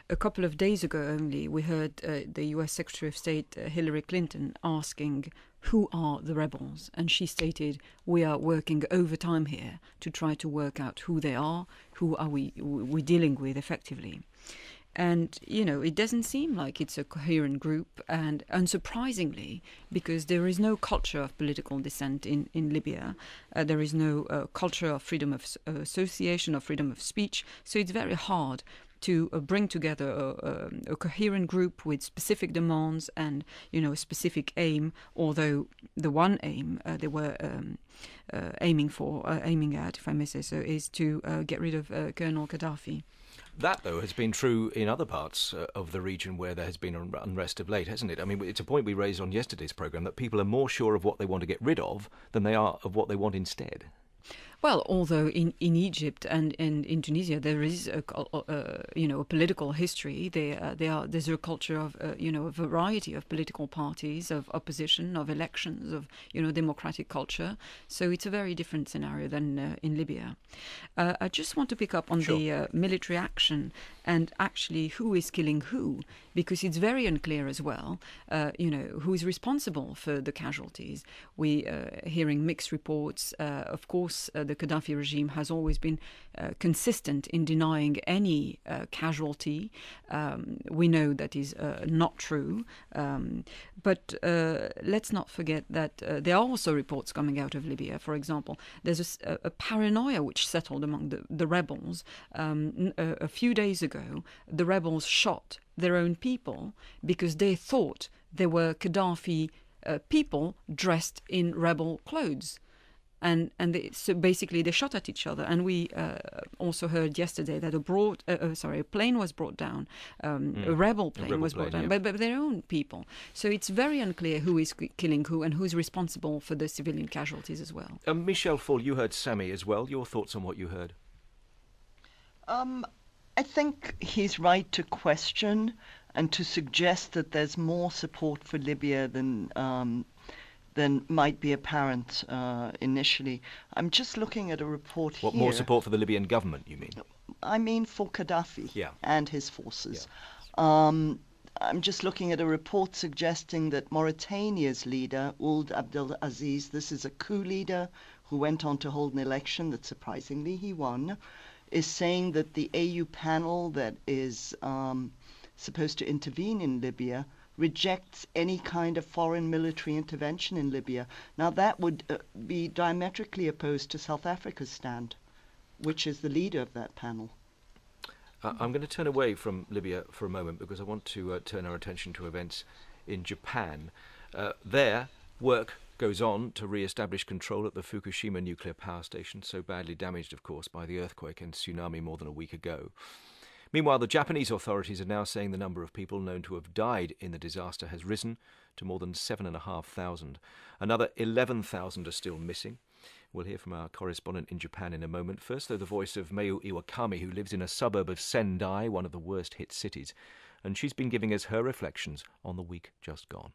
A couple of days ago only, we heard the US Secretary of State Hillary Clinton asking, who are the rebels? And she stated, we are working overtime here to try to work out who they are, who are we dealing with effectively. And, it doesn't seem like it's a coherent group, and unsurprisingly, because there is no culture of political dissent in Libya, there is no culture of freedom of association or freedom of speech, so it's very hard to bring together a coherent group with specific demands and, a specific aim, although the one aim they were aiming at, if I may say so, is to get rid of Colonel Gaddafi. That, though, has been true in other parts of the region where there has been unrest of late, hasn't it? I mean, it's a point we raised on yesterday's programme that people are more sure of what they want to get rid of than they are of what they want instead. Well, although in Egypt and in Tunisia there is a political history, there's a culture of a variety of political parties, of opposition, of elections, of democratic culture. So it's a very different scenario than in Libya. I just want to pick up on the military action and actually who is killing who, because it's very unclear as well. Who is responsible for the casualties? We hearing mixed reports. Of course, the Gaddafi regime has always been consistent in denying any casualty. We know that is not true. But let's not forget that there are also reports coming out of Libya. For example, there's a paranoia which settled among the rebels. A few days ago, the rebels shot their own people because they thought they were Gaddafi people dressed in rebel clothes. And so basically they shot at each other. And we also heard yesterday that a plane was brought down, a rebel plane was brought down by their own people. So it's very unclear who is killing who and who's responsible for the civilian casualties as well. Michelle Fall, you heard Sami as well. Your thoughts on what you heard? I think he's right to question and to suggest that there's more support for Libya than might be apparent initially. I'm just looking at a report here. What, more support for the Libyan government, you mean? I mean for Gaddafi and his forces. I'm just looking at a report suggesting that Mauritania's leader, Ould Abdel Aziz, this is a coup leader who went on to hold an election that surprisingly he won, is saying that the AU panel that is supposed to intervene in Libya rejects any kind of foreign military intervention in Libya. Now that would be diametrically opposed to South Africa's stand, which is the leader of that panel. I'm going to turn away from Libya for a moment because I want to turn our attention to events in Japan. There, work goes on to re-establish control at the Fukushima nuclear power station, so badly damaged, of course, by the earthquake and tsunami more than a week ago. Meanwhile, the Japanese authorities are now saying the number of people known to have died in the disaster has risen to more than 7,500. Another 11,000 are still missing. We'll hear from our correspondent in Japan in a moment. First, though, the voice of Mayu Iwakami, who lives in a suburb of Sendai, one of the worst-hit cities. And she's been giving us her reflections on the week just gone.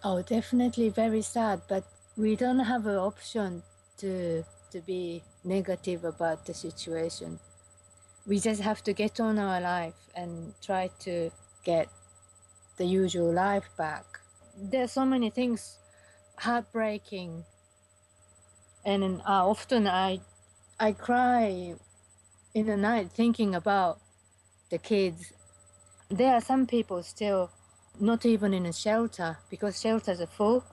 Oh, definitely very sad, but we don't have an option to be negative about the situation. We just have to get on our life and try to get the usual life back. There's so many things heartbreaking, and often I cry in the night thinking about the kids. There are some people still not even in a shelter because shelters are full.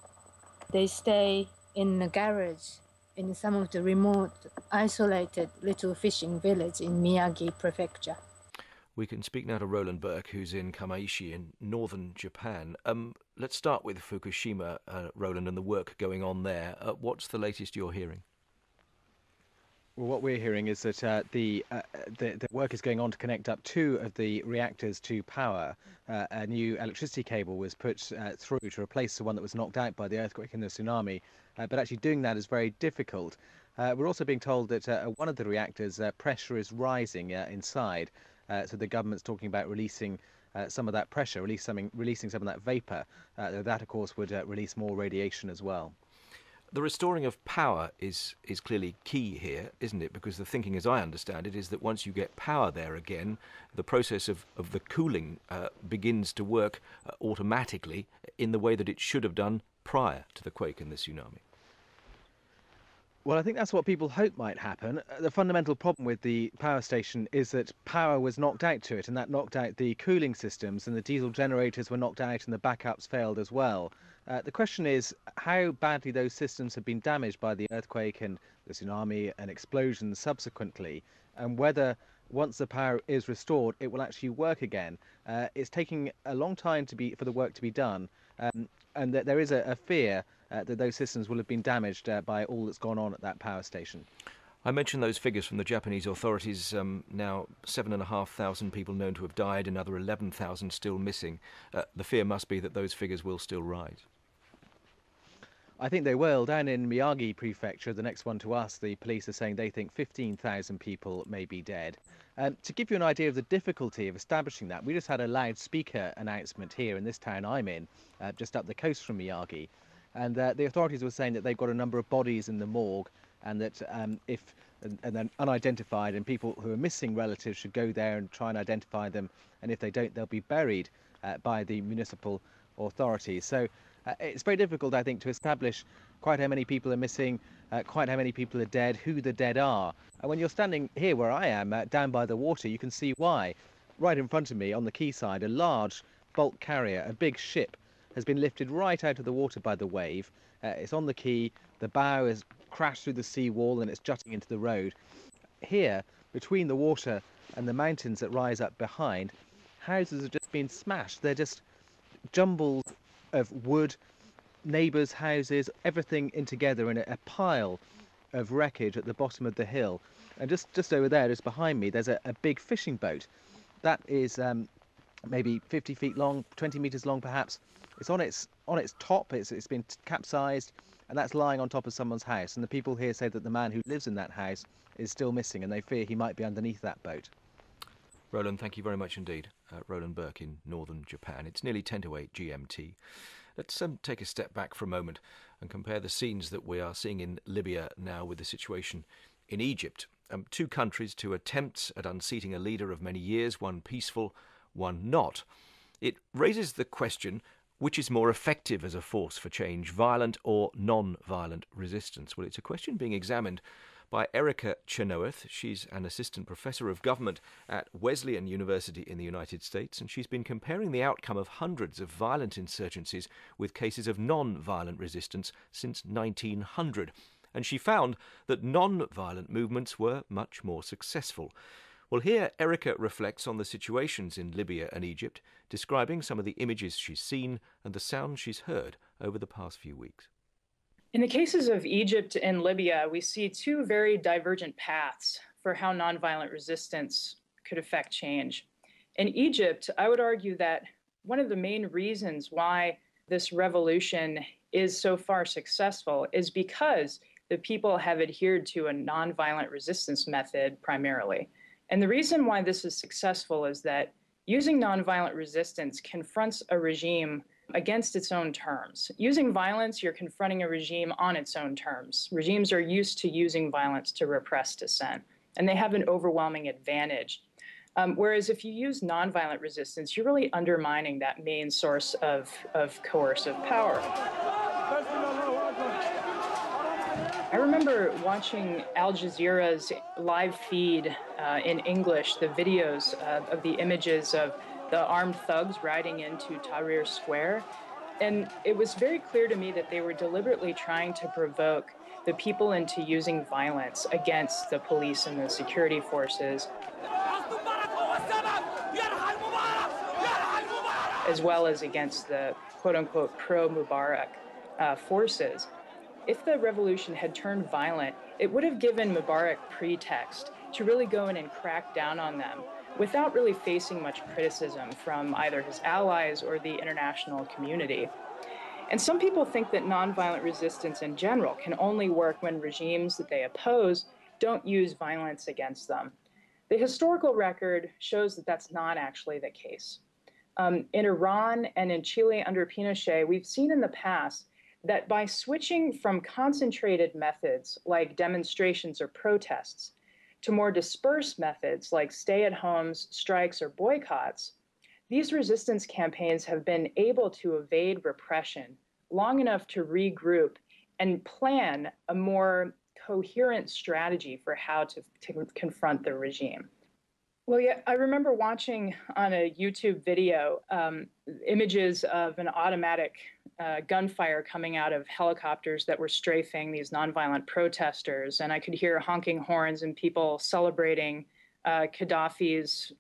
They stay in a garage in some of the remote, isolated little fishing village in Miyagi Prefecture. We can speak now to Roland Burke, who's in Kamaishi in northern Japan. Let's start with Fukushima, Roland, and the work going on there. What's the latest you're hearing? Well, what we're hearing is that the work is going on to connect up two of the reactors to power. A new electricity cable was put through to replace the one that was knocked out by the earthquake and the tsunami. But actually doing that is very difficult. We're also being told that one of the reactors, pressure is rising inside. So the government's talking about releasing some of that pressure, releasing some of that vapour. That, of course, would release more radiation as well. The restoring of power is clearly key here, isn't it? Because the thinking, as I understand it, is that once you get power there again, the process of the cooling begins to work automatically in the way that it should have done prior to the quake and the tsunami. Well, I think that's what people hope might happen. The fundamental problem with the power station is that power was knocked out to it, and that knocked out the cooling systems, and the diesel generators were knocked out and the backups failed as well. The question is how badly those systems have been damaged by the earthquake and the tsunami and explosions subsequently, and whether once the power is restored it will actually work again. It's taking a long time for the work to be done, and that there is a fear that those systems will have been damaged by all that's gone on at that power station. I mentioned those figures from the Japanese authorities, now 7,500 people known to have died, another 11,000 still missing. The fear must be that those figures will still rise. I think they will. Down in Miyagi Prefecture, the next one to us, the police are saying they think 15,000 people may be dead. To give you an idea of the difficulty of establishing that, we just had a loudspeaker announcement here in this town I'm in, just up the coast from Miyagi. And the authorities were saying that they've got a number of bodies in the morgue, and that if then unidentified and people who are missing relatives should go there and try and identify them, and if they don't, they'll be buried by the municipal authorities. So it's very difficult, I think, to establish quite how many people are missing, quite how many people are dead, who the dead are. And when you're standing here where I am, down by the water, you can see why. Right in front of me, on the quayside, a large bulk carrier, a big ship, has been lifted right out of the water by the wave. It's on the quay, the bow has crashed through the seawall and it's jutting into the road. Here, between the water and the mountains that rise up behind, houses have just been smashed. They're just jumbles of wood, neighbours' houses, everything in together in a pile of wreckage at the bottom of the hill. And just over there, just behind me, there's a big fishing boat. That is maybe 50 feet long, 20 metres long perhaps. It's on its top, it's been capsized, and that's lying on top of someone's house. And the people here say that the man who lives in that house is still missing, and they fear he might be underneath that boat. Roland, thank you very much indeed. Roland Burke in northern Japan. It's nearly 10 to 8 GMT. Let's take a step back for a moment and compare the scenes that we are seeing in Libya now with the situation in Egypt. Two countries, two attempts at unseating a leader of many years, one peaceful, one not. It raises the question, which is more effective as a force for change, violent or non-violent resistance? Well, it's a question being examined by Erica Chenoweth. She's an assistant professor of government at Wesleyan University in the United States, and she's been comparing the outcome of hundreds of violent insurgencies with cases of non-violent resistance since 1900. And she found that non-violent movements were much more successful. Well, here Erica reflects on the situations in Libya and Egypt, describing some of the images she's seen and the sounds she's heard over the past few weeks. In the cases of Egypt and Libya, we see two very divergent paths for how nonviolent resistance could affect change. In Egypt, I would argue that one of the main reasons why this revolution is so far successful is because the people have adhered to a nonviolent resistance method primarily. And the reason why this is successful is that using nonviolent resistance confronts a regime against its own terms. Using violence, you're confronting a regime on its own terms. Regimes are used to using violence to repress dissent, and they have an overwhelming advantage. Whereas if you use nonviolent resistance, you're really undermining that main source of coercive power. I remember watching Al Jazeera's live feed in English, the videos of the images of the armed thugs riding into Tahrir Square. And it was very clear to me that they were deliberately trying to provoke the people into using violence against the police and the security forces, as well as against the quote-unquote pro-Mubarak forces. If the revolution had turned violent, it would have given Mubarak pretext to really go in and crack down on them without really facing much criticism from either his allies or the international community. And some people think that nonviolent resistance in general can only work when regimes that they oppose don't use violence against them. The historical record shows that that's not actually the case. In Iran and in Chile under Pinochet, we've seen in the past that by switching from concentrated methods like demonstrations or protests to more dispersed methods like stay-at-homes, strikes, or boycotts, these resistance campaigns have been able to evade repression long enough to regroup and plan a more coherent strategy for how to confront the regime. Well, yeah, I remember watching on a YouTube video images of an automatic gunfire coming out of helicopters that were strafing these nonviolent protesters. And I could hear honking horns and people celebrating Gaddafi's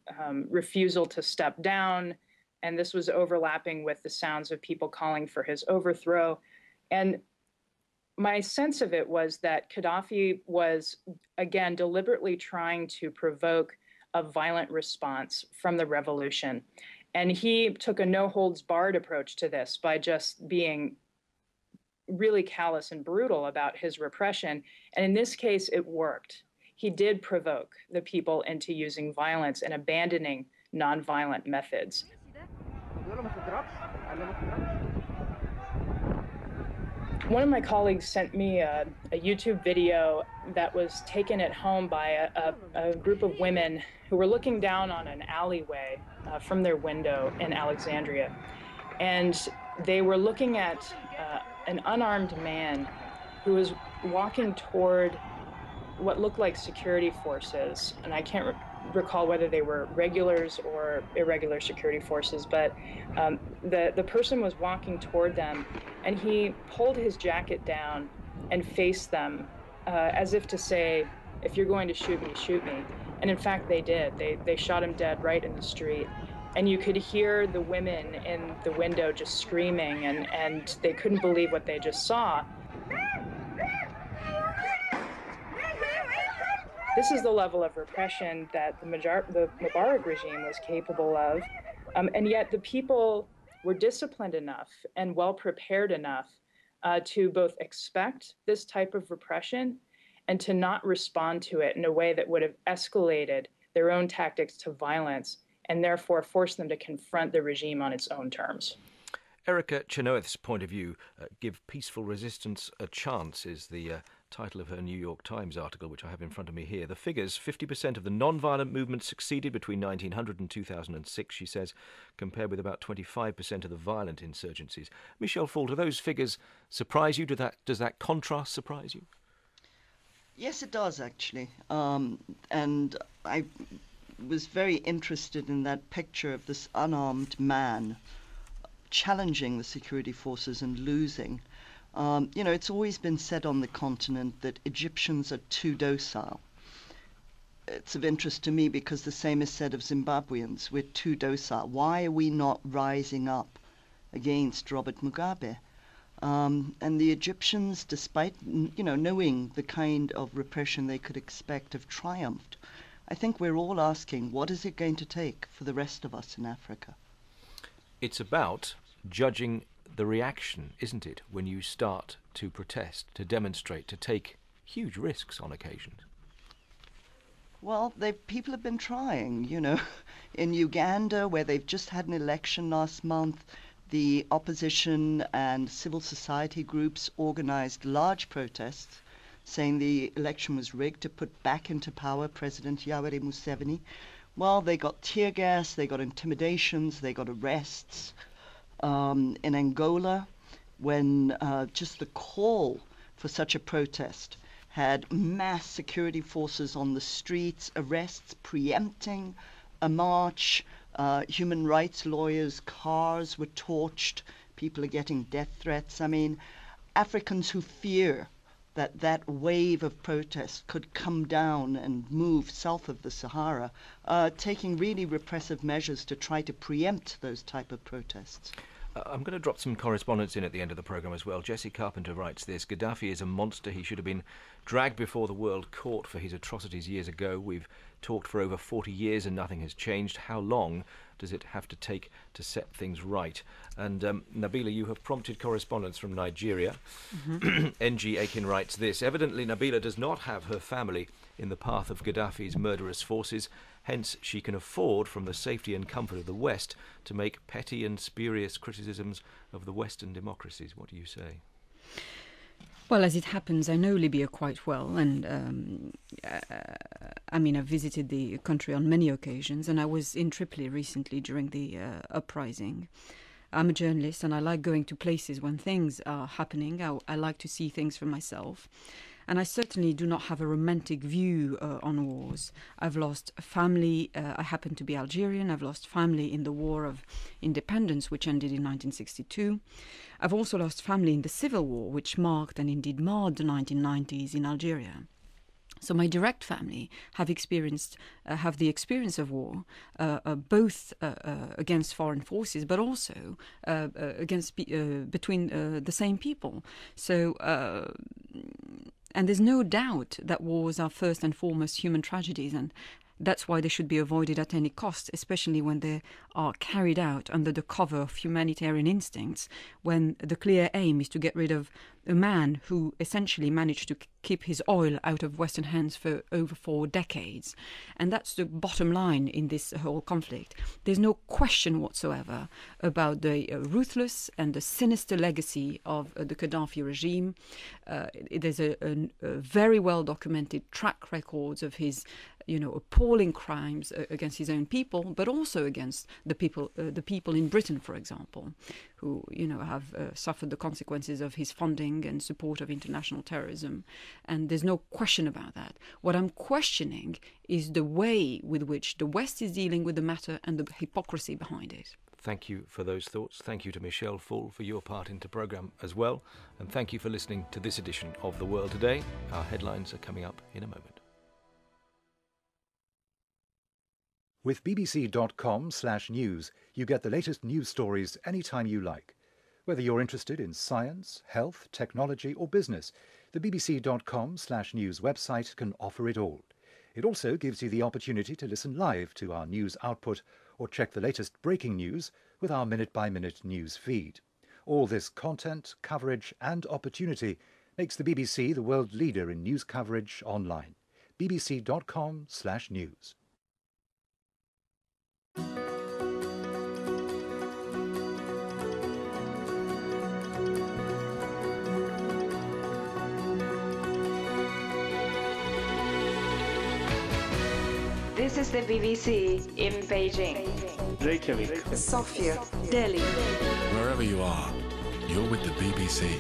refusal to step down. And this was overlapping with the sounds of people calling for his overthrow. And my sense of it was that Gaddafi was, again, deliberately trying to provoke a violent response from the revolution. And he took a no-holds-barred approach to this by just being really callous and brutal about his repression. And in this case, it worked. He did provoke the people into using violence and abandoning nonviolent methods. One of my colleagues sent me a YouTube video that was taken at home by a group of women who were looking down on an alleyway from their window in Alexandria. And they were looking at an unarmed man who was walking toward what looked like security forces. And I can't recall whether they were regulars or irregular security forces, but the person was walking toward them, and he pulled his jacket down and faced them as if to say, if you're going to shoot me, shoot me. And in fact, they did. They shot him dead right in the street. And you could hear the women in the window just screaming, and they couldn't believe what they just saw. This is the level of repression that the Mubarak regime was capable of, and yet the people were disciplined enough and well prepared enough to both expect this type of repression and to not respond to it in a way that would have escalated their own tactics to violence and therefore force them to confront the regime on its own terms. Erica Chenoweth's point of view, Give Peaceful Resistance a Chance, is the title of her New York Times article, which I have in front of me here. The figures: 50% of the non-violent movement succeeded between 1900 and 2006, she says, compared with about 25% of the violent insurgencies. Michel Fall, do those figures surprise you? Does that contrast surprise you? Yes, it does, actually. And I was very interested in that picture of this unarmed man challenging the security forces and losing. It's always been said on the continent that Egyptians are too docile. It's of interest to me because the same is said of Zimbabweans. We're too docile. Why are we not rising up against Robert Mugabe? And the Egyptians, despite knowing the kind of repression they could expect, have triumphed. I think we're all asking, what is it going to take for the rest of us in Africa? It's about judging the reaction, isn't it, when you start to protest, to demonstrate, to take huge risks on occasions? Well, people have been trying, In Uganda, where they've just had an election last month, the opposition and civil society groups organized large protests saying the election was rigged to put back into power President Yoweri Museveni. Well, they got tear gas, they got intimidations, they got arrests. In Angola, when just the call for such a protest had mass security forces on the streets, arrests preempting a march, human rights lawyers' cars were torched, people are getting death threats. I mean, Africans who fear that wave of protest could come down and move south of the Sahara, taking really repressive measures to try to preempt those type of protests. I'm going to drop some correspondence in at the end of the programme as well. Jesse Carpenter writes this: Gaddafi is a monster. He should have been dragged before the World Court for his atrocities years ago. We've talked for over 40 years and nothing has changed. How long does it have to take to set things right? And Nabila, you have prompted correspondence from Nigeria. NG Akin writes this: Evidently Nabila does not have her family in the path of Gaddafi's murderous forces. Hence, she can afford, from the safety and comfort of the West, to make petty and spurious criticisms of the Western democracies. What do you say? Well, as it happens, I know Libya quite well, and I've visited the country on many occasions, and I was in Tripoli recently during the uprising. I'm a journalist, and I like going to places when things are happening. I like to see things for myself. And I certainly do not have a romantic view on wars. I've lost family. I happen to be Algerian. I've lost family in the War of Independence, which ended in 1962. I've also lost family in the Civil War, which marked and indeed marred the 1990s in Algeria. So my direct family have the experience of war, both against foreign forces, but also between the same people. So. And there's no doubt that wars are first and foremost human tragedies, and that's why they should be avoided at any cost, especially when they are carried out under the cover of humanitarian instincts, when the clear aim is to get rid of a man who essentially managed to keep his oil out of Western hands for over 4 decades. And that's the bottom line in this whole conflict. There's no question whatsoever about the ruthless and the sinister legacy of the Gaddafi regime. There's a very well documented track records of his appalling crimes against his own people, but also against the people in Britain, for example, who have suffered the consequences of his funding and support of international terrorism. And there's no question about that. What I'm questioning is the way with which the West is dealing with the matter and the hypocrisy behind it. Thank you for those thoughts. Thank you to Michel Fall for your part in the programme as well. And thank you for listening to this edition of The World Today. Our headlines are coming up in a moment. With bbc.com/news, you get the latest news stories anytime you like. Whether you're interested in science, health, technology or business, the bbc.com/news website can offer it all. It also gives you the opportunity to listen live to our news output or check the latest breaking news with our minute-by-minute news feed. All this content, coverage and opportunity makes the BBC the world leader in news coverage online. bbc.com/news. This is the BBC in Beijing, Reykjavik, Sofia, Delhi. Wherever you are, you're with the BBC.